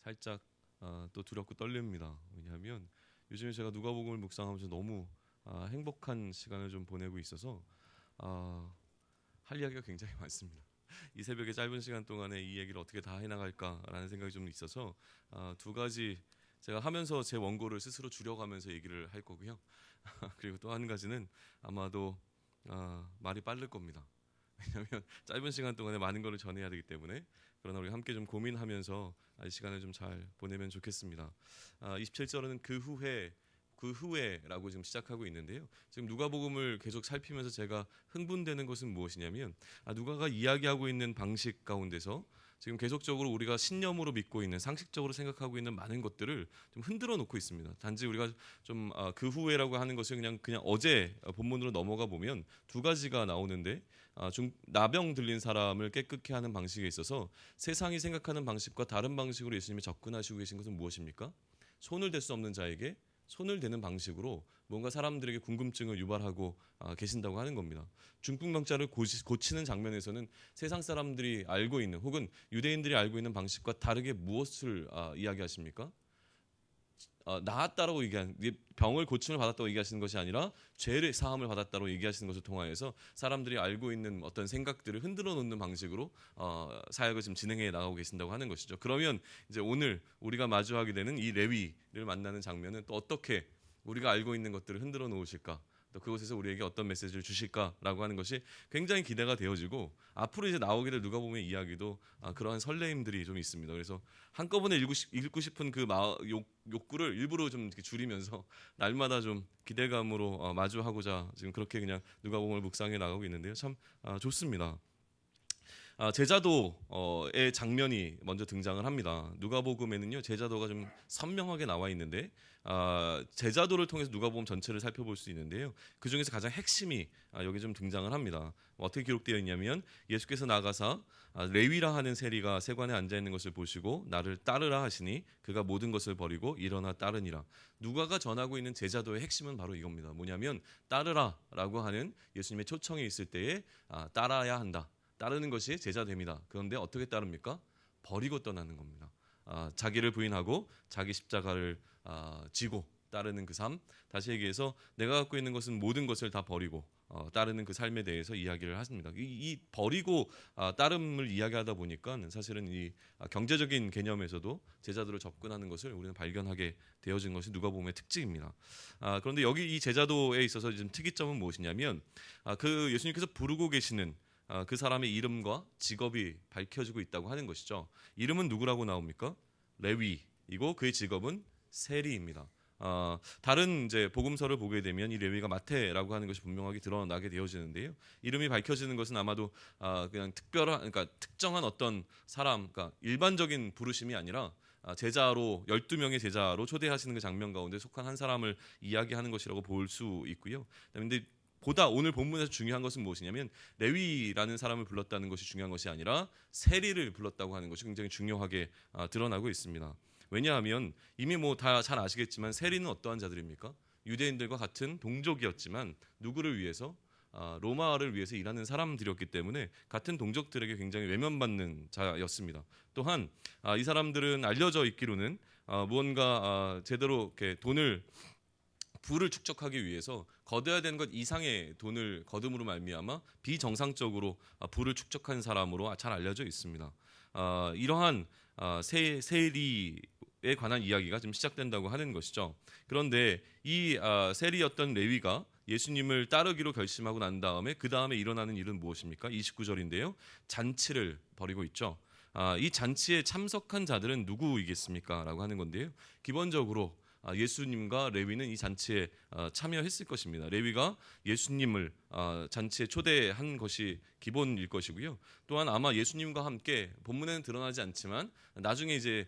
살짝 또 두렵고 떨립니다. 왜냐하면 요즘에 제가 누가복음을 묵상하면서 너무 행복한 시간을 좀 보내고 있어서 할 이야기가 굉장히 많습니다. 이 새벽에 짧은 시간 동안에 이 얘기를 어떻게 다 해나갈까라는 생각이 좀 있어서 두 가지 제가 하면서 제 원고를 스스로 줄여가면서 얘기를 할 거고요. 그리고 또 한 가지는 아마도 말이 빠를 겁니다. 왜냐하면 짧은 시간 동안에 많은 것을 전해야 되기 때문에. 그러나 우리 함께 좀 고민하면서 이 시간을 좀 잘 보내면 좋겠습니다. 27절은 그 후에라고 지금 시작하고 있는데요. 지금 누가복음을 계속 살피면서 제가 흥분되는 것은 무엇이냐면 누가가 이야기하고 있는 방식 가운데서 지금 계속적으로 우리가 신념으로 믿고 있는 상식적으로 생각하고 있는 많은 것들을 좀 흔들어 놓고 있습니다. 단지 우리가 좀 그 후에라고 하는 것을 그냥 어제 본문으로 넘어가 보면 두 가지가 나오는데 나병 들린 사람을 깨끗게 하는 방식에 있어서 세상이 생각하는 방식과 다른 방식으로 예수님이 접근하시고 계신 것은 무엇입니까? 손을 댈 수 없는 자에게 손을 대는 방식으로 뭔가 사람들에게 궁금증을 유발하고 계신다고 하는 겁니다. 중풍병자를 고치는 장면에서는 세상 사람들이 알고 있는 혹은 유대인들이 알고 있는 방식과 다르게 무엇을 이야기하십니까? 나았다라고 얘기하는, 병을 고침을 받았다고 얘기하시는 것이 아니라 죄를 사함을 받았다고 얘기하시는 것을 통하여서 사람들이 알고 있는 어떤 생각들을 흔들어 놓는 방식으로 사역을 지금 진행해 나가고 계신다고 하는 것이죠. 그러면 이제 오늘 우리가 마주하게 되는 이 레위를 만나는 장면은 또 어떻게 우리가 알고 있는 것들을 흔들어 놓으실까? 또 그곳에서 우리에게 어떤 메시지를 주실까라고 하는 것이 굉장히 기대가 되어지고, 앞으로 이제 나오게 될 누가복음의 이야기도 그러한 설레임들이 좀 있습니다. 그래서 한꺼번에 읽고 싶은 그 욕구를 일부러 좀 이렇게 줄이면서 날마다 좀 기대감으로 마주하고자 지금 그렇게 그냥 누가복음을 묵상해 나가고 있는데요. 참 좋습니다. 제자도의 장면이 먼저 등장을 합니다. 누가복음에는요 제자도가 좀 선명하게 나와 있는데 제자도를 통해서 누가복음 전체를 살펴볼 수 있는데요. 그 중에서 가장 핵심이 여기 좀 등장을 합니다. 어떻게 기록되어 있냐면 예수께서 나가사 레위라 하는 세리가 세관에 앉아 있는 것을 보시고 나를 따르라 하시니 그가 모든 것을 버리고 일어나 따르니라. 누가가 전하고 있는 제자도의 핵심은 바로 이겁니다. 뭐냐면 따르라라고 하는 예수님의 초청이 있을 때에 따라야 한다. 따르는 것이 제자됩니다. 그런데 어떻게 따릅니까? 버리고 떠나는 겁니다. 자기를 부인하고 자기 십자가를 지고 따르는 그 삶. 다시 얘기해서 내가 갖고 있는 것은 모든 것을 다 버리고 따르는 그 삶에 대해서 이야기를 하십니다. 이 버리고 따름을 이야기하다 보니까 사실은 이 경제적인 개념에서도 제자도를 접근하는 것을 우리는 발견하게 되어진 것이 누가복음의 특징입니다. 그런데 여기 이 제자도에 있어서 지금 특이점은 무엇이냐면 그 예수님께서 부르고 계시는 그 사람의 이름과 직업이 밝혀지고 있다고 하는 것이죠. 이름은 누구라고 나옵니까? 레위이고 그의 직업은 세리입니다. 다른 이제 복음서를 보게 되면 이 레위가 마태라고 하는 것이 분명하게 드러나게 되어지는데요. 이름이 밝혀지는 것은 아마도 그냥 그러니까 특정한 어떤 사람, 그러니까 일반적인 부르심이 아니라 제자로 12명의 제자로 초대하시는 그 장면 가운데 속한 한 사람을 이야기하는 것이라고 볼 수 있고요. 그런데 보다 오늘 본문에서 중요한 것은 무엇이냐면 레위라는 사람을 불렀다는 것이 중요한 것이 아니라 세리를 불렀다고 하는 것이 굉장히 중요하게 드러나고 있습니다. 왜냐하면 이미 뭐 다 잘 아시겠지만 세리는 어떠한 자들입니까? 유대인들과 같은 동족이었지만 누구를 위해서? 로마를 위해서 일하는 사람들이었기 때문에 같은 동족들에게 굉장히 외면받는 자였습니다. 또한 이 사람들은 알려져 있기로는 무언가 제대로 이렇게 부를 축적하기 위해서 거둬야 되는 것 이상의 돈을 거둠으로 말미암아 비정상적으로 부를 축적한 사람으로 잘 알려져 있습니다. 이러한 세리에 관한 이야기가 지금 시작된다고 하는 것이죠. 그런데 이 세리였던 레위가 예수님을 따르기로 결심하고 난 다음에 그 다음에 일어나는 일은 무엇입니까? 29절인데요. 잔치를 벌이고 있죠. 이 잔치에 참석한 자들은 누구이겠습니까? 라고 하는 건데요. 기본적으로 예수님과 레위는 이 잔치에 참여했을 것입니다. 레위가 예수님을 잔치에 초대한 것이 기본일 것이고요. 또한 아마 예수님과 함께 본문에는 드러나지 않지만 나중에 이제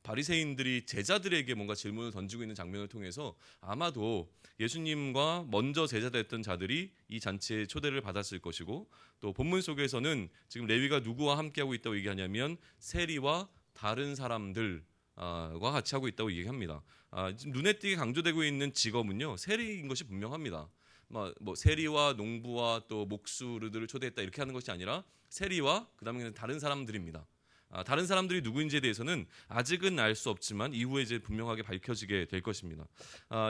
바리새인들이 제자들에게 뭔가 질문을 던지고 있는 장면을 통해서 아마도 예수님과 먼저 제자됐던 자들이 이 잔치에 초대를 받았을 것이고, 또 본문 속에서는 지금 레위가 누구와 함께하고 있다고 얘기하냐면 세리와 다른 사람들 과 같이 하고 있다고 얘기합니다. 지금 눈에 띄게 강조되고 있는 직업은요 세리인 것이 분명합니다. 뭐 세리와 농부와 또 목수르들을 초대했다 이렇게 하는 것이 아니라 세리와 그 다음에 다른 사람들입니다. 다른 사람들이 누구인지에 대해서는 아직은 알 수 없지만 이후에 이제 분명하게 밝혀지게 될 것입니다.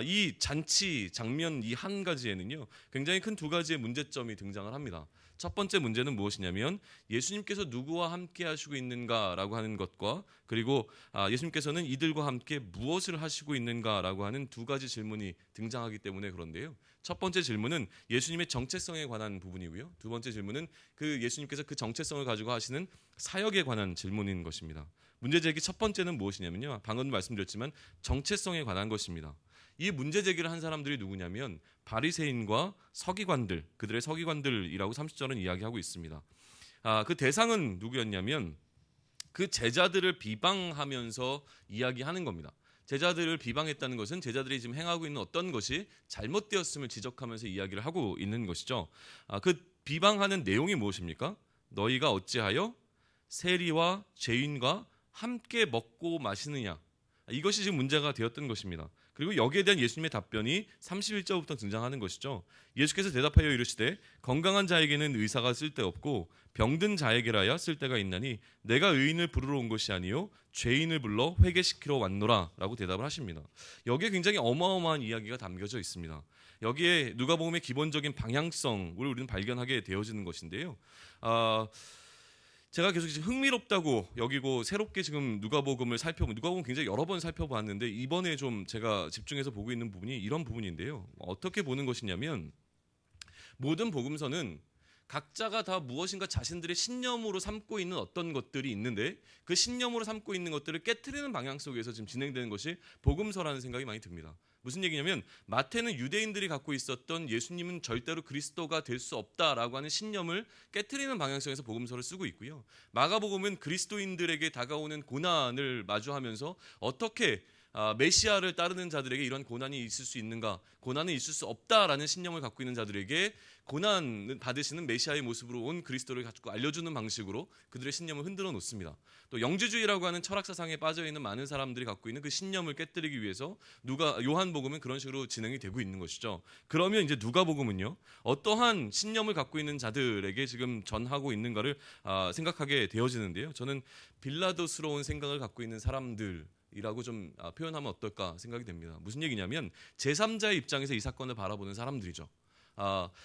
이 잔치 장면 이 한 가지에는요, 굉장히 큰 두 가지의 문제점이 등장을 합니다. 첫 번째 문제는 무엇이냐면 예수님께서 누구와 함께 하시고 있는가라고 하는 것과, 그리고 예수님께서는 이들과 함께 무엇을 하시고 있는가라고 하는 두 가지 질문이 등장하기 때문에 그런데요. 첫 번째 질문은 예수님의 정체성에 관한 부분이고요. 두 번째 질문은 그 예수님께서 그 정체성을 가지고 하시는 사역에 관한 질문인 것입니다. 문제 제기 첫 번째는 무엇이냐면요, 방금 말씀드렸지만 정체성에 관한 것입니다. 이 문제 제기를 한 사람들이 누구냐면 바리새인과 서기관들, 그들의 서기관들이라고 30절은 이야기하고 있습니다. 그 대상은 누구였냐면 그 제자들을 비방하면서 이야기하는 겁니다. 제자들을 비방했다는 것은 제자들이 지금 행하고 있는 어떤 것이 잘못되었음을 지적하면서 이야기를 하고 있는 것이죠. 그 비방하는 내용이 무엇입니까? 너희가 어찌하여 세리와 죄인과 함께 먹고 마시느냐, 이것이 지금 문제가 되었던 것입니다. 그리고 여기에 대한 예수님의 답변이 31절부터 등장하는 것이죠. 예수께서 대답하여 이르시되 건강한 자에게는 의사가 쓸데없고 병든 자에게라야 쓸데가 있나니 내가 의인을 부르러 온 것이 아니요 죄인을 불러 회개시키러 왔노라 라고 대답을 하십니다. 여기에 굉장히 어마어마한 이야기가 담겨져 있습니다. 여기에 누가복음의 기본적인 방향성을 우리는 발견하게 되어지는 것인데요. 제가 계속 흥미롭다고 여기고 새롭게 지금 누가복음을 누가복음 굉장히 여러 번 살펴봤는데 이번에 좀 제가 집중해서 보고 있는 부분이 이런 부분인데요. 어떻게 보는 것이냐면 모든 복음서는 각자가 다 무엇인가 자신들의 신념으로 삼고 있는 어떤 것들이 있는데 그 신념으로 삼고 있는 것들을 깨트리는 방향 속에서 지금 진행되는 것이 복음서라는 생각이 많이 듭니다. 무슨 얘기냐면 마태는 유대인들이 갖고 있었던 예수님은 절대로 그리스도가 될 수 없다라고 하는 신념을 깨트리는 방향성에서 복음서를 쓰고 있고요. 마가복음은 그리스도인들에게 다가오는 고난을 마주하면서 어떻게 메시아를 따르는 자들에게 이런 고난이 있을 수 있는가, 고난은 있을 수 없다라는 신념을 갖고 있는 자들에게 고난 받으시는 메시아의 모습으로 온 그리스도를 가지고 알려주는 방식으로 그들의 신념을 흔들어 놓습니다. 또 영주주의라고 하는 철학사상에 빠져있는 많은 사람들이 갖고 있는 그 신념을 깨뜨리기 위해서 요한복음은 그런 식으로 진행이 되고 있는 것이죠. 그러면 이제 누가복음은요, 어떠한 신념을 갖고 있는 자들에게 지금 전하고 있는가를 생각하게 되어지는데요. 저는 빌라도스러운 생각을 갖고 있는 사람들 이라고 좀 표현하면 어떨까 생각이 됩니다. 무슨 얘기냐면 제3자의 입장에서 이 사건을 바라보는 사람들이죠.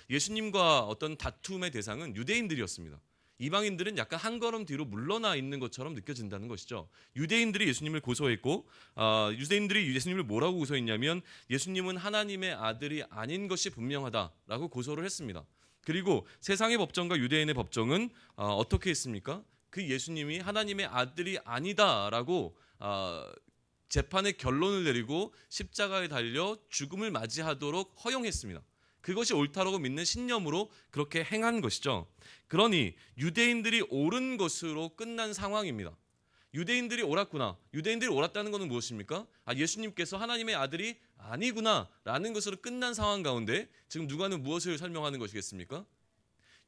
예수님과 어떤 다툼의 대상은 유대인들이었습니다. 이방인들은 약간 한 걸음 뒤로 물러나 있는 것처럼 느껴진다는 것이죠. 유대인들이 예수님을 고소했고 유대인들이 예수님을 뭐라고 고소했냐면 예수님은 하나님의 아들이 아닌 것이 분명하다라고 고소를 했습니다. 그리고 세상의 법정과 유대인의 법정은 어떻게 했습니까? 그 예수님이 하나님의 아들이 아니다라고 재판의 결론을 내리고 십자가에 달려 죽음을 맞이하도록 허용했습니다. 그것이 옳다라고 믿는 신념으로 그렇게 행한 것이죠. 그러니 유대인들이 옳은 것으로 끝난 상황입니다. 유대인들이 옳았구나. 유대인들이 옳았다는 것은 무엇입니까? 예수님께서 하나님의 아들이 아니구나라는 것으로 끝난 상황 가운데 지금 누가는 무엇을 설명하는 것이겠습니까?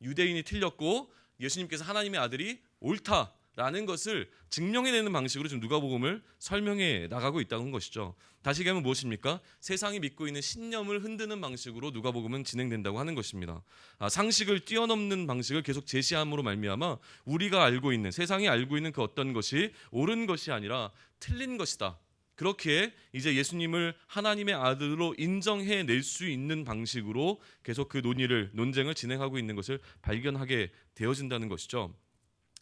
유대인이 틀렸고 예수님께서 하나님의 아들이 옳다라는 것을 증명해내는 방식으로 지금 누가복음을 설명해 나가고 있다는 것이죠. 다시 얘기하면 무엇입니까? 세상이 믿고 있는 신념을 흔드는 방식으로 누가복음은 진행된다고 하는 것입니다. 상식을 뛰어넘는 방식을 계속 제시함으로 말미암아 우리가 알고 있는, 세상이 알고 있는 그 어떤 것이 옳은 것이 아니라 틀린 것이다. 그렇게 이제 예수님을 하나님의 아들로 인정해낼 수 있는 방식으로 계속 그 논쟁을 진행하고 있는 것을 발견하게 되어진다는 것이죠.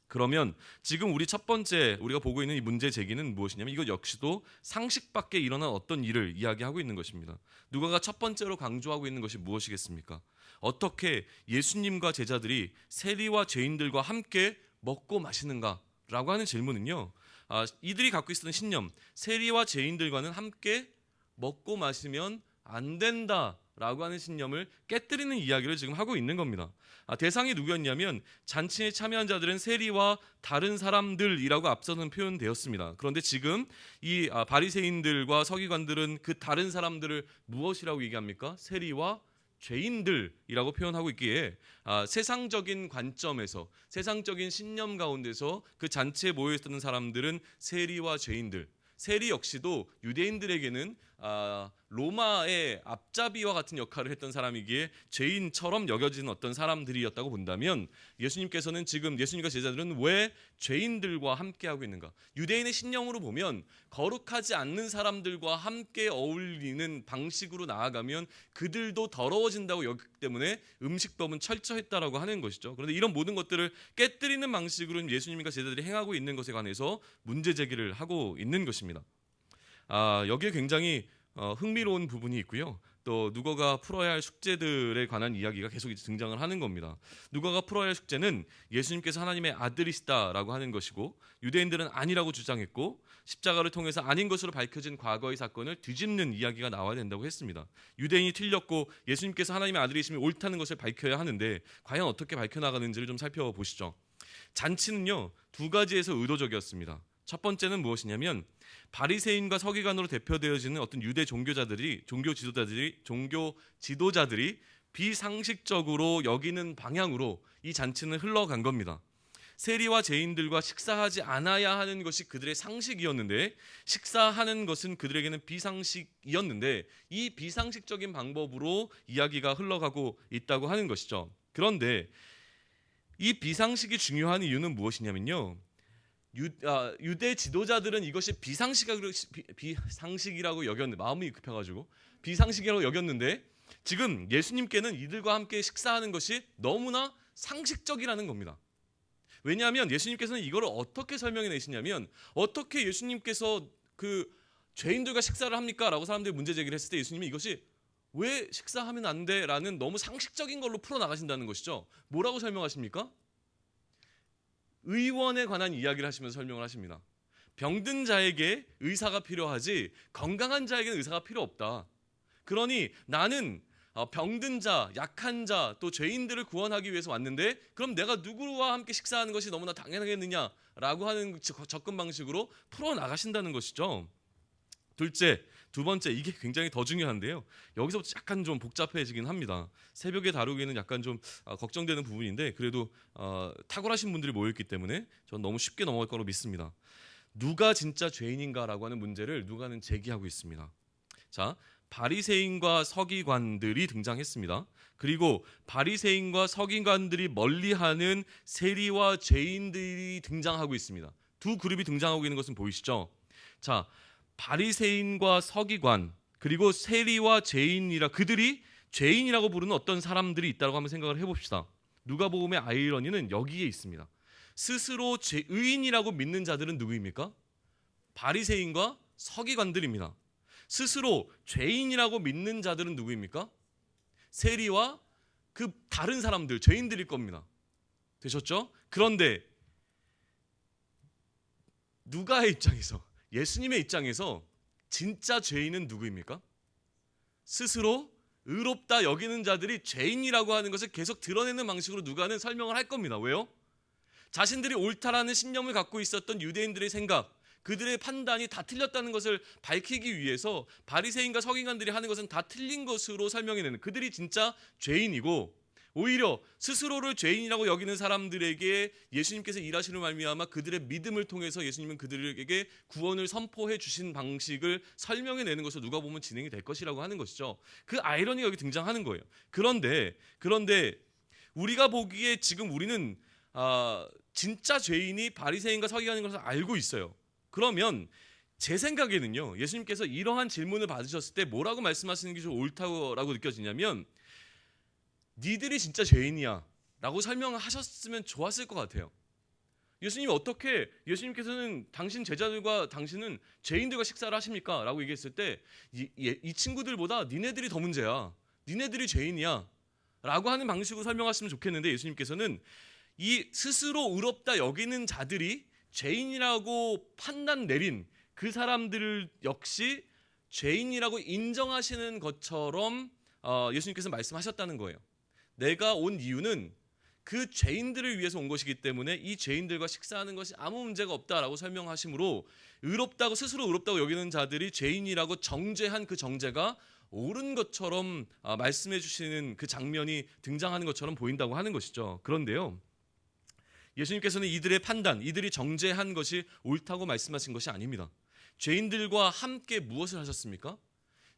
그러면 지금 우리 첫 번째 우리가 보고 있는 이 문제 제기는 무엇이냐면 이것 역시도 상식 밖에 일어난 어떤 일을 이야기하고 있는 것입니다. 누가가 첫 번째로 강조하고 있는 것이 무엇이겠습니까? 어떻게 예수님과 제자들이 세리와 죄인들과 함께 먹고 마시는가라고 하는 질문은요, 이들이 갖고 있었던 신념, 세리와 죄인들과는 함께 먹고 마시면 안 된다라고 하는 신념을 깨뜨리는 이야기를 지금 하고 있는 겁니다. 대상이 누구였냐면 잔치에 참여한 자들은 세리와 다른 사람들이라고 앞서는 표현되었습니다. 그런데 지금 이 바리새인들과 서기관들은 그 다른 사람들을 무엇이라고 얘기합니까? 세리와 죄인들이라고 표현하고 있기에 세상적인 관점에서, 세상적인 신념 가운데서 그 잔치에 모여 있었던 사람들은 세리와 죄인들, 세리 역시도 유대인들에게는 로마의 앞잡이와 같은 역할을 했던 사람이기에 죄인처럼 여겨지는 어떤 사람들이었다고 본다면, 예수님께서는 지금 예수님과 제자들은 왜 죄인들과 함께하고 있는가? 유대인의 신념으로 보면 거룩하지 않는 사람들과 함께 어울리는 방식으로 나아가면 그들도 더러워진다고 여기기 때문에 음식법은 철저했다라고 하는 것이죠. 그런데 이런 모든 것들을 깨뜨리는 방식으로 예수님과 제자들이 행하고 있는 것에 관해서 문제 제기를 하고 있는 것입니다. 여기에 굉장히 흥미로운 부분이 있고요. 또 누가가 풀어야 할 숙제들에 관한 이야기가 계속 등장을 하는 겁니다. 누가가 풀어야 할 숙제는 예수님께서 하나님의 아들이시다라고 하는 것이고, 유대인들은 아니라고 주장했고, 십자가를 통해서 아닌 것으로 밝혀진 과거의 사건을 뒤집는 이야기가 나와야 된다고 했습니다. 유대인이 틀렸고 예수님께서 하나님의 아들이심이 옳다는 것을 밝혀야 하는데, 과연 어떻게 밝혀나가는지를 좀 살펴보시죠. 잔치는요, 두 가지에서 의도적이었습니다. 첫 번째는 무엇이냐면, 바리새인과 서기관으로 대표되어지는 어떤 유대 종교 지도자들이 비상식적으로 여기는 방향으로 이 잔치는 흘러간 겁니다. 세리와 죄인들과 식사하지 않아야 하는 것이 그들의 상식이었는데, 식사하는 것은 그들에게는 비상식이었는데, 이 비상식적인 방법으로 이야기가 흘러가고 있다고 하는 것이죠. 그런데 이 비상식이 중요한 이유는 무엇이냐면요, 유대 지도자들은 이것이 비상식이라고 여겼는데, 마음이 급해가지고 비상식이라고 여겼는데, 지금 예수님께는 이들과 함께 식사하는 것이 너무나 상식적이라는 겁니다. 왜냐하면 예수님께서는 이걸 어떻게 설명해 내시냐면, 어떻게 예수님께서 그 죄인들과 식사를 합니까? 라고 사람들이 문제 제기를 했을 때 예수님이 이것이 왜 식사하면 안 돼? 라는 너무 상식적인 걸로 풀어나가신다는 것이죠. 뭐라고 설명하십니까? 의원에 관한 이야기를 하시면서 설명을 하십니다. 병든 자에게 의사가 필요하지 건강한 자에게는 의사가 필요 없다. 그러니 나는 병든 자, 약한 자, 또 죄인들을 구원하기 위해서 왔는데, 그럼 내가 누구와 함께 식사하는 것이 너무나 당연하겠느냐라고 하는 접근 방식으로 풀어나가신다는 것이죠. 두 번째, 이게 굉장히 더 중요한데요. 여기서부터 약간 좀 복잡해지긴 합니다. 새벽에 다루기에는 약간 좀 걱정되는 부분인데, 그래도 탁월하신 분들이 모여있기 때문에 전 너무 쉽게 넘어갈 거로 믿습니다. 누가 진짜 죄인인가라고 하는 문제를 누가는 제기하고 있습니다. 자, 바리새인과 서기관들이 등장했습니다. 그리고 바리새인과 서기관들이 멀리하는 세리와 죄인들이 등장하고 있습니다. 두 그룹이 등장하고 있는 것은 보이시죠? 자, 바리새인과 서기관, 그리고 세리와 그들이 죄인이라고 부르는 어떤 사람들이 있다고 한번 생각을 해봅시다. 누가복음의 아이러니는 여기에 있습니다. 스스로 의인이라고 믿는 자들은 누구입니까? 바리새인과 서기관들입니다. 스스로 죄인이라고 믿는 자들은 누구입니까? 세리와 그 다른 사람들, 죄인들일 겁니다. 되셨죠? 그런데 누가의 입장에서, 예수님의 입장에서 진짜 죄인은 누구입니까? 스스로 의롭다 여기는 자들이 죄인이라고 하는 것을 계속 드러내는 방식으로 누가는 설명을 할 겁니다. 왜요? 자신들이 옳다라는 신념을 갖고 있었던 유대인들의 생각, 그들의 판단이 다 틀렸다는 것을 밝히기 위해서 바리새인과 서기관들이 하는 것은 다 틀린 것으로 설명해내는, 그들이 진짜 죄인이고, 오히려 스스로를 죄인이라고 여기는 사람들에게 예수님께서 일하시는 말미암아 그들의 믿음을 통해서 예수님은 그들에게 구원을 선포해 주신 방식을 설명해내는 것으로 누가 보면 진행이 될 것이라고 하는 것이죠. 그 아이러니가 여기 등장하는 거예요. 그런데 우리가 보기에 지금 우리는 진짜 죄인이 바리새인과 서기관인 것을 알고 있어요. 그러면 제 생각에는요, 예수님께서 이러한 질문을 받으셨을 때 뭐라고 말씀하시는 게 좀 옳다고 느껴지냐면, 니들이 진짜 죄인이야 라고 설명하셨으면 좋았을 것 같아요. 예수님께서는 당신 제자들과 당신은 죄인들과 식사를 하십니까? 라고 얘기했을 때 이 친구들보다 니네들이 더 문제야, 니네들이 죄인이야 라고 하는 방식으로 설명하시면 좋겠는데, 예수님께서는 이 스스로 의롭다 여기는 자들이 죄인이라고 판단 내린 그 사람들 역시 죄인이라고 인정하시는 것처럼 예수님께서 말씀하셨다는 거예요. 내가 온 이유는 그 죄인들을 위해서 온 것이기 때문에 이 죄인들과 식사하는 것이 아무 문제가 없다라고 설명하심으로, 스스로 의롭다고 여기는 자들이 죄인이라고 정죄한 그 정죄가 옳은 것처럼 말씀해 주시는 그 장면이 등장하는 것처럼 보인다고 하는 것이죠. 그런데요, 예수님께서는 이들의 판단, 이들이 정죄한 것이 옳다고 말씀하신 것이 아닙니다. 죄인들과 함께 무엇을 하셨습니까?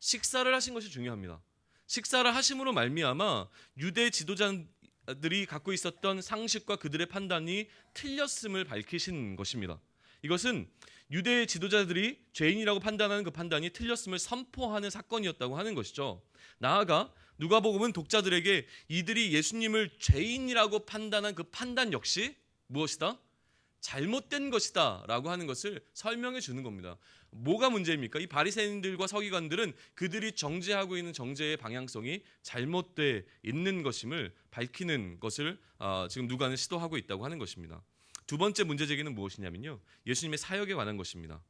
식사를 하신 것이 중요합니다. 식사를 하심으로 말미암아 유대 지도자들이 갖고 있었던 상식과 그들의 판단이 틀렸음을 밝히신 것입니다. 이것은 유대 지도자들이 죄인이라고 판단하는 그 판단이 틀렸음을 선포하는 사건이었다고 하는 것이죠. 나아가 누가복음은 독자들에게 이들이 예수님을 죄인이라고 판단한 그 판단 역시 무엇이다? 잘못된 것이다 라고 하는 것을 설명해 주는 겁니다. 뭐가 문제입니까? 이 바리새인들과 서기관들은 그들이 정죄하고 있는 정죄의 방향성이 잘못되어 있는 것임을 밝히는 것을 지금 누가는 시도하고 있다고 하는 것입니다. 두 번째 문제 제기는 무엇이냐면요, 예수님의 사역에 관한 것입니다.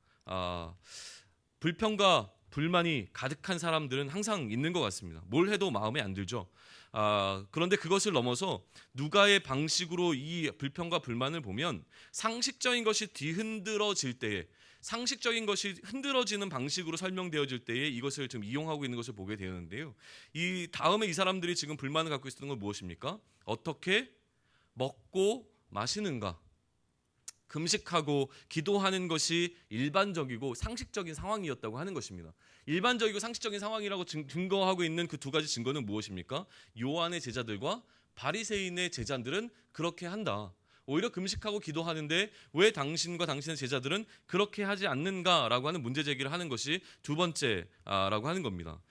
불평과 불만이 가득한 사람들은 항상 있는 것 같습니다. 뭘 해도 마음에 안 들죠. 그런데 그것을 넘어서 누가의 방식으로 이 불평과 불만을 보면 상식적인 것이 뒤흔들어질 때에, 상식적인 것이 흔들어지는 방식으로 설명되어질 때에 이것을 좀 이용하고 있는 것을 보게 되는데요. 이 다음에 이 사람들이 지금 불만을 갖고 있었던 건 무엇입니까? 어떻게 먹고 마시는가? 금식하고 기도하는 것이 일반적이고 상식적인 상황이었다고 하는 것입니다. 일반적이고 상식적인 상황이라고 증거하고 있는 그 두 가지 증거는 무엇입니까? 요한의 제자들과 바리새인의 제자들은 그렇게 한다. 오히려 금식하고 기도하는데 왜 당신과 당신의 제자들은 그렇게 하지 않는가라고 하는 문제 제기를 하는 것이 두 번째라고 하는 겁니다.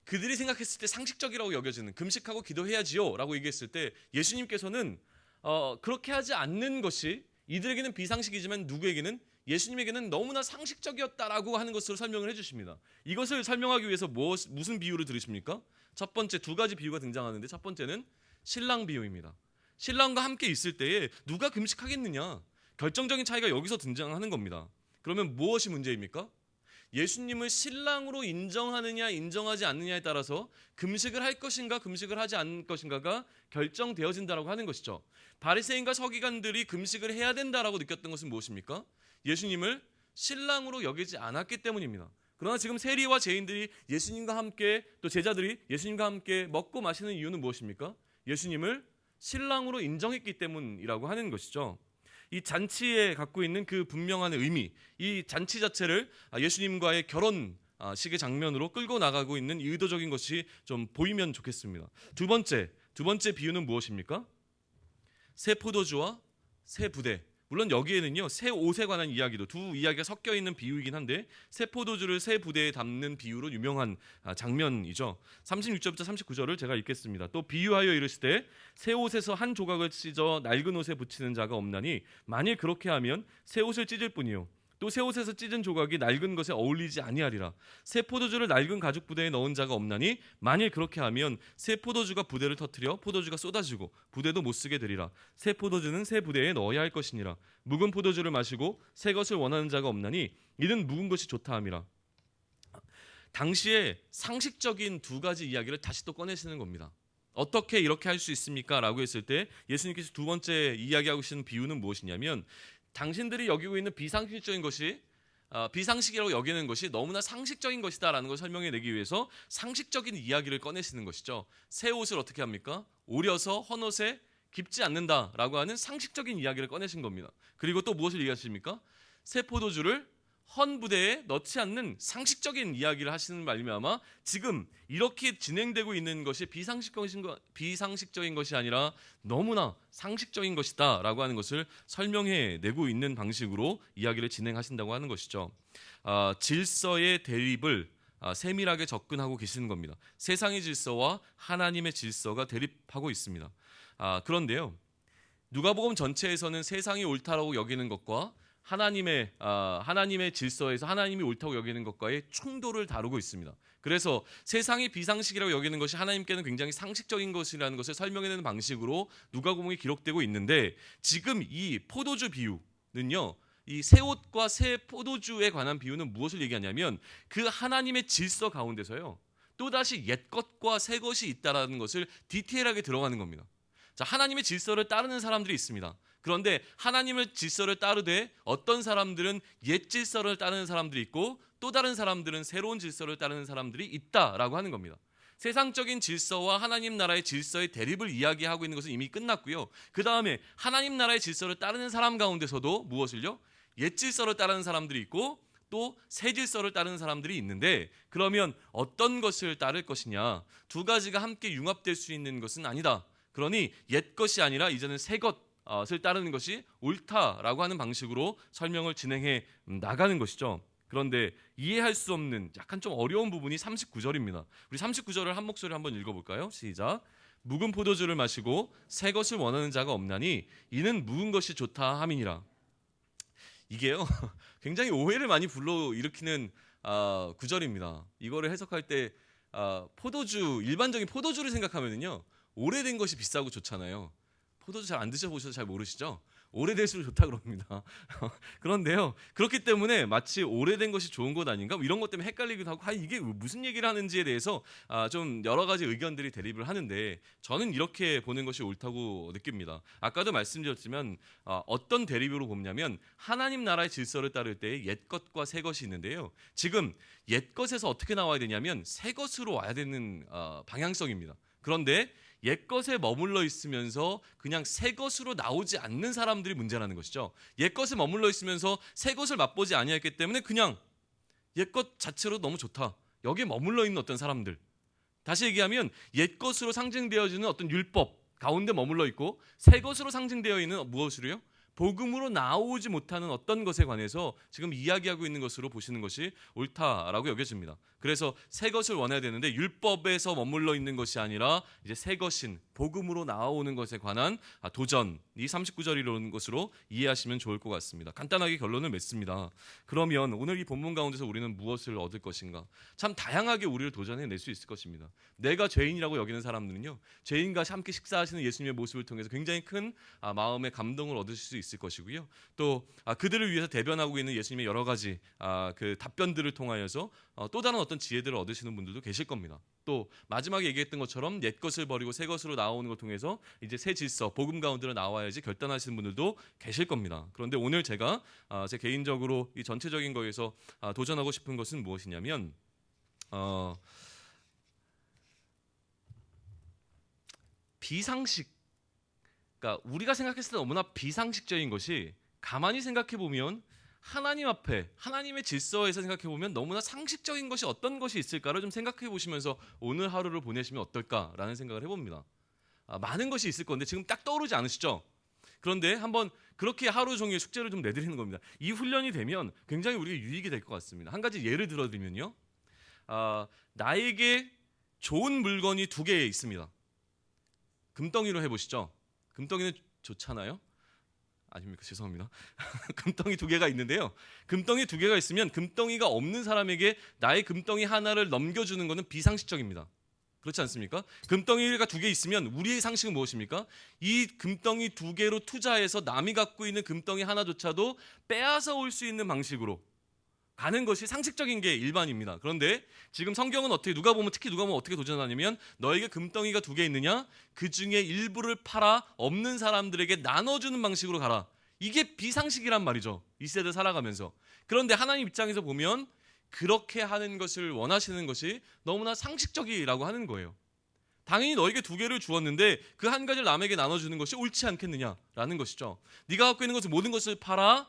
그들이 생각했을 때 상식적이라고 여겨지는 금식하고 기도해야지요 라고 얘기했을 때 예수님께서는 그렇게 하지 않는 것이 이들에게는 비상식이지만 누구에게는, 예수님에게는 너무나 상식적이었다라고 하는 것으로 설명을 해주십니다. 이것을 설명하기 위해서 무슨 비유를 들으십니까? 첫 번째 두 가지 비유가 등장하는데 첫 번째는 신랑 비유입니다. 신랑과 함께 있을 때에 누가 금식하겠느냐, 결정적인 차이가 여기서 등장하는 겁니다. 그러면 무엇이 문제입니까? 예수님을 신랑으로 인정하느냐 인정하지 않느냐에 따라서 금식을 할 것인가 금식을 하지 않을 것인가가 결정되어진다라고 하는 것이죠. 바리새인과 서기관들이 금식을 해야 된다라고 느꼈던 것은 무엇입니까? 예수님을 신랑으로 여기지 않았기 때문입니다. 그러나 지금 세리와 죄인들이 예수님과 함께, 또 제자들이 예수님과 함께 먹고 마시는 이유는 무엇입니까? 예수님을 신랑으로 인정했기 때문이라고 하는 것이죠. 이 잔치에 갖고 있는 그 분명한 의미, 이 잔치 자체를 예수님과의 결혼식의 장면으로 끌고 나가고 있는 의도적인 것이 좀 보이면 좋겠습니다. 두 번째 비유는 무엇입니까? 새 포도주와 새 부대. 물론 여기에는요 새 옷에 관한 이야기도, 두 이야기가 섞여 있는 비유이긴 한데 새 포도주를 새 부대에 담는 비유로 유명한 장면이죠. 36절부터 39절을 제가 읽겠습니다. 또 비유하여 이르시되 새 옷에서 한 조각을 찢어 낡은 옷에 붙이는 자가 없나니 만일 그렇게 하면 새 옷을 찢을 뿐이요 또 새 옷에서 찢은 조각이 낡은 것에 어울리지 아니하리라. 새 포도주를 낡은 가죽 부대에 넣은 자가 없나니 만일 그렇게 하면 새 포도주가 부대를 터뜨려 포도주가 쏟아지고 부대도 못 쓰게 되리라. 새 포도주는 새 부대에 넣어야 할 것이니라. 묵은 포도주를 마시고 새 것을 원하는 자가 없나니 이는 묵은 것이 좋다 함이라. 당시에 상식적인 두 가지 이야기를 다시 또 꺼내시는 겁니다. 어떻게 이렇게 할 수 있습니까? 라고 했을 때 예수님께서 두 번째 이야기하고 계시는 비유는 무엇이냐면, 당신들이 여기고 있는 비상식적인 것이 비상식이라고 여기는 것이 너무나 상식적인 것이다라는 걸 설명해내기 위해서 상식적인 이야기를 꺼내시는 것이죠. 새 옷을 어떻게 합니까? 오려서 헌옷에 깊지 않는다라고 하는 상식적인 이야기를 꺼내신 겁니다. 그리고 또 무엇을 얘기하십니까? 새 포도주를 헌 부대에 넣지 않는 상식적인 이야기를 하시는 말미암아 지금 이렇게 진행되고 있는 것이 비상식적인 것이 아니라 너무나 상식적인 것이다 라고 하는 것을 설명해내고 있는 방식으로 이야기를 진행하신다고 하는 것이죠. 질서의 대립을 세밀하게 접근하고 계시는 겁니다. 세상의 질서와 하나님의 질서가 대립하고 있습니다. 그런데요, 누가복음 전체에서는 세상이 옳다라고 여기는 것과 하나님의 질서에서 하나님이 옳다고 여기는 것과의 충돌을 다루고 있습니다. 그래서 세상이 비상식이라고 여기는 것이 하나님께는 굉장히 상식적인 것이라는 것을 설명해내는 방식으로 누가복음이 기록되고 있는데, 지금 이 포도주 비유는요, 이 새 옷과 새 포도주에 관한 비유는 무엇을 얘기하냐면 그 하나님의 질서 가운데서요 또다시 옛 것과 새 것이 있다라는 것을 디테일하게 들어가는 겁니다. 자, 하나님의 질서를 따르는 사람들이 있습니다. 그런데 하나님의 질서를 따르되 어떤 사람들은 옛 질서를 따르는 사람들이 있고 또 다른 사람들은 새로운 질서를 따르는 사람들이 있다라고 하는 겁니다. 세상적인 질서와 하나님 나라의 질서의 대립을 이야기하고 있는 것은 이미 끝났고요. 그 다음에 하나님 나라의 질서를 따르는 사람 가운데서도 무엇을요? 옛 질서를 따르는 사람들이 있고 또 새 질서를 따르는 사람들이 있는데, 그러면 어떤 것을 따를 것이냐? 두 가지가 함께 융합될 수 있는 것은 아니다. 그러니 옛 것이 아니라 이제는 새 것을 따르는 것이 옳다라고 하는 방식으로 설명을 진행해 나가는 것이죠. 그런데 이해할 수 없는 약간 좀 어려운 부분이 39절입니다. 우리 39절을 한 목소리 한번 읽어볼까요? 시작. 묵은 포도주를 마시고 새 것을 원하는 자가 없나니 이는 묵은 것이 좋다 함이니라. 이게요 굉장히 오해를 많이 불러일으키는 구절입니다. 이거를 해석할 때 포도주, 일반적인 포도주를 생각하면은요, 오래된 것이 비싸고 좋잖아요. 포도주 잘 안 드셔보셔서 잘 모르시죠? 오래될수록 좋다 그럽니다. 그런데요, 그렇기 때문에 마치 오래된 것이 좋은 것 아닌가? 이런 것 때문에 헷갈리기도 하고, 이게 무슨 얘기를 하는지에 대해서 좀 여러 가지 의견들이 대립을 하는데, 저는 이렇게 보는 것이 옳다고 느낍니다. 아까도 말씀드렸지만 어떤 대립으로 보냐면, 하나님 나라의 질서를 따를 때 옛 것과 새 것이 있는데요, 지금 옛 것에서 어떻게 나와야 되냐면 새 것으로 와야 되는 방향성입니다. 그런데 옛것에 머물러 있으면서 그냥 새 것으로 나오지 않는 사람들이 문제라는 것이죠. 옛것에 머물러 있으면서 새 것을 맛보지 아니했기 때문에 그냥 옛것 자체로 너무 좋다, 여기에 머물러 있는 어떤 사람들, 다시 얘기하면 옛것으로 상징되어지는 어떤 율법 가운데 머물러 있고, 새 것으로 상징되어 있는 무엇으로요? 복음으로 나오지 못하는 어떤 것에 관해서 지금 이야기하고 있는 것으로 보시는 것이 옳다라고 여겨집니다. 그래서 새 것을 원해야 되는데 율법에서 머물러 있는 것이 아니라 이제 새 것인 복음으로 나오는 것에 관한 도전, 이 39절이라는 것으로 이해하시면 좋을 것 같습니다. 간단하게 결론을 맺습니다. 그러면 오늘 이 본문 가운데서 우리는 무엇을 얻을 것인가? 참 다양하게 우리를 도전해낼 수 있을 것입니다. 내가 죄인이라고 여기는 사람들은요, 죄인과 함께 식사하시는 예수님의 모습을 통해서 굉장히 큰 마음의 감동을 얻으실 수 있을 것이고요. 또 그들을 위해서 대변하고 있는 예수님의 여러 가지 그 답변들을 통하여서 또 다른 어떤 지혜들을 얻으시는 분들도 계실 겁니다. 또 마지막에 얘기했던 것처럼 옛 것을 버리고 새 것으로 나오는 것 통해서 이제 새 질서, 복음 가운데로 나와야지 결단하시는 분들도 계실 겁니다. 그런데 오늘 제가 제 개인적으로 이 전체적인 거에서 도전하고 싶은 것은 무엇이냐면 비상식, 그러니까 우리가 생각했을 때 너무나 비상식적인 것이 가만히 생각해 보면 하나님 앞에, 하나님의 질서에서 생각해 보면 너무나 상식적인 것이 어떤 것이 있을까를 좀 생각해 보시면서 오늘 하루를 보내시면 어떨까라는 생각을 해봅니다. 많은 것이 있을 건데 지금 딱 떠오르지 않으시죠? 그런데 한번 그렇게 하루 종일 숙제를 좀 내드리는 겁니다. 이 훈련이 되면 굉장히 우리가 유익이 될 것 같습니다. 한 가지 예를 들어드리면요, 나에게 좋은 물건이 두 개 있습니다. 금덩이로 해보시죠. 금덩이는 좋잖아요. 아닙니까? 죄송합니다. 금덩이 두 개가 있는데요, 금덩이 두 개가 있으면 금덩이가 없는 사람에게 나의 금덩이 하나를 넘겨주는 것은 비상식적입니다. 그렇지 않습니까? 금덩이가 두 개 있으면 우리의 상식은 무엇입니까? 이 금덩이 두 개로 투자해서 남이 갖고 있는 금덩이 하나조차도 빼앗아 올 수 있는 방식으로 가는 것이 상식적인 게 일반입니다. 그런데 지금 성경은 어떻게, 특히 누가 보면 어떻게 도전하냐면, 너에게 금덩이가 두 개 있느냐? 그 중에 일부를 팔아 없는 사람들에게 나눠주는 방식으로 가라. 이게 비상식이란 말이죠, 이 세대 살아가면서. 그런데 하나님 입장에서 보면 그렇게 하는 것을 원하시는 것이 너무나 상식적이라고 하는 거예요. 당연히 너에게 두 개를 주었는데 그 한 가지를 남에게 나눠주는 것이 옳지 않겠느냐라는 것이죠. 네가 갖고 있는 것을, 모든 것을 팔아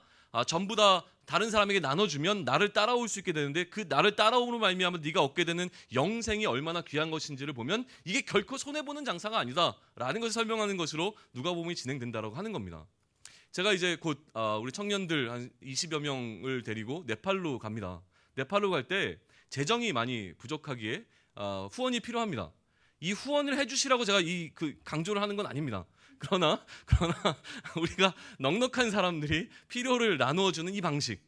전부 다 다른 사람에게 나눠주면 나를 따라올 수 있게 되는데, 그 나를 따라오므로 말미암아 네가 얻게 되는 영생이 얼마나 귀한 것인지를 보면 이게 결코 손해보는 장사가 아니다라는 것을 설명하는 것으로 누가복음이 진행된다라고 하는 겁니다. 제가 이제 곧 우리 청년들 한 20여 명을 데리고 네팔로 갑니다. 네팔로 갈 때 재정이 많이 부족하기에 후원이 필요합니다. 이 후원을 해주시라고 제가 강조를 하는 건 아닙니다. 그러나 우리가 넉넉한 사람들이 필요를 나누어주는 이 방식,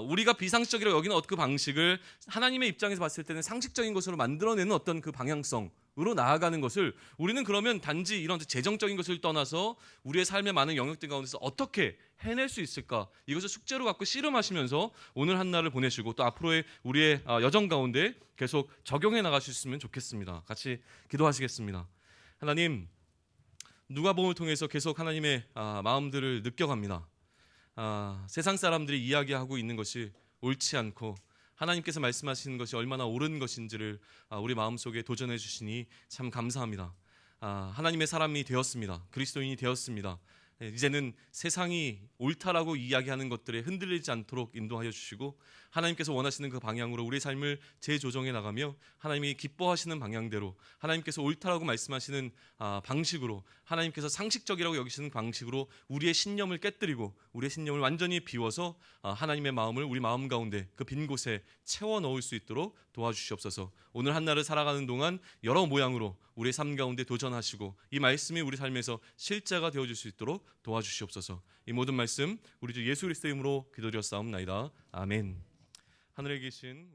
우리가 비상식적이라고 여기는 그 방식을 하나님의 입장에서 봤을 때는 상식적인 것으로 만들어내는 어떤 그 방향성으로 나아가는 것을, 우리는 그러면 단지 이런 재정적인 것을 떠나서 우리의 삶의 많은 영역들 가운데서 어떻게 해낼 수 있을까, 이것을 숙제로 갖고 씨름하시면서 오늘 한 날을 보내시고 또 앞으로의 우리의 여정 가운데 계속 적용해 나가셨으면 좋겠습니다. 같이 기도하시겠습니다. 하나님, 누가복음을 통해서 계속 하나님의 마음들을 느껴갑니다. 세상 사람들이 이야기하고 있는 것이 옳지 않고 하나님께서 말씀하시는 것이 얼마나 옳은 것인지를 우리 마음속에 도전해 주시니 참 감사합니다. 하나님의 사람이 되었습니다. 그리스도인이 되었습니다. 이제는 세상이 옳다라고 이야기하는 것들에 흔들리지 않도록 인도하여 주시고, 하나님께서 원하시는 그 방향으로 우리의 삶을 재조정해 나가며 하나님이 기뻐하시는 방향대로, 하나님께서 옳다라고 말씀하시는 방식으로, 하나님께서 상식적이라고 여기시는 방식으로 우리의 신념을 깨뜨리고 우리의 신념을 완전히 비워서 하나님의 마음을 우리 마음 가운데 그 빈 곳에 채워 넣을 수 있도록 도와주시옵소서. 오늘 한 날을 살아가는 동안 여러 모양으로 우리의 삶 가운데 도전하시고 이 말씀이 우리 삶에서 실제가 되어줄 수 있도록 도와주시옵소서. 이 모든 말씀 우리 주 예수 그리스도의 이름으로 기도드렸사옵나이다. 아멘. 하늘에 계신